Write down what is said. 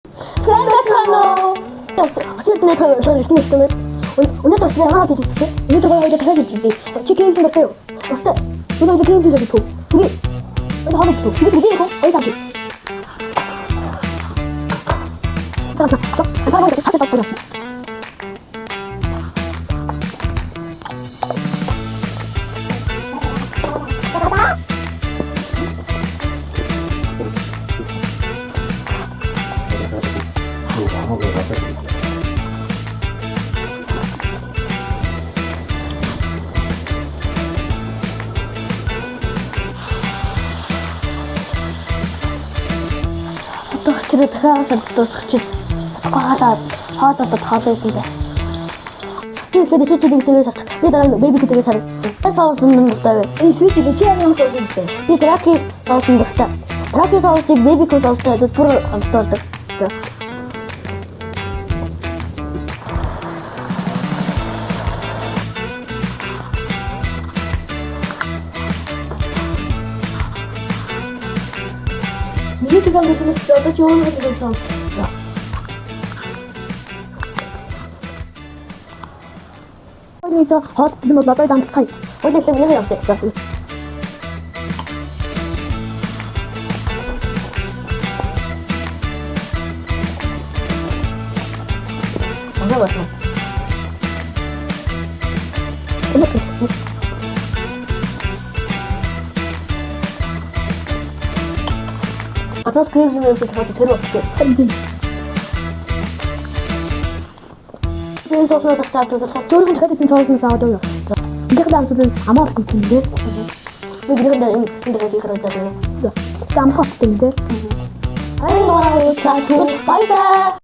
Сэмбэтано. Очиадны төвөөр ирсэн. Өнөөдөр очиж байгаа гэж хэлсэн. Өнөөдөр гоё дахиад хэлчихье. Чикен юм байна. Оста. Өнөөдөр чикен юм байна. Тэгээ. Энэ хаваа шүү. Тэгээ юу? Ой таа. Тэр дахиад дуусчих. Хаадад хаалаа юм байна. Тэгээд switch-ийг хэлж шатах. Би дараа baby гэдэг сар. Тасаасан юм байна. Энэ switch-ийг чи ямар юм гэсэн. Би Draki тоосон байна. Draki тоосон baby гэж тоосон бүр хамтдаа. Миний тийм нэг юм шиг одоо ч юу нэг юм сонс. Ойноо хот юм бол одоо дан цай. Ойноо л юм явах. Ага байна. Одоо скрин юм шиг тэр өгч. Энэ соосоо тасаад зөвхөн дахиад энэ соосоо заадаг юу. Ингээд амсууд амаар гүтэндээ. Би гэрэн дээр энэ дээр хэрэг заадаг. Тамхат тэндээ. Ай ноо цаатуу бай бай.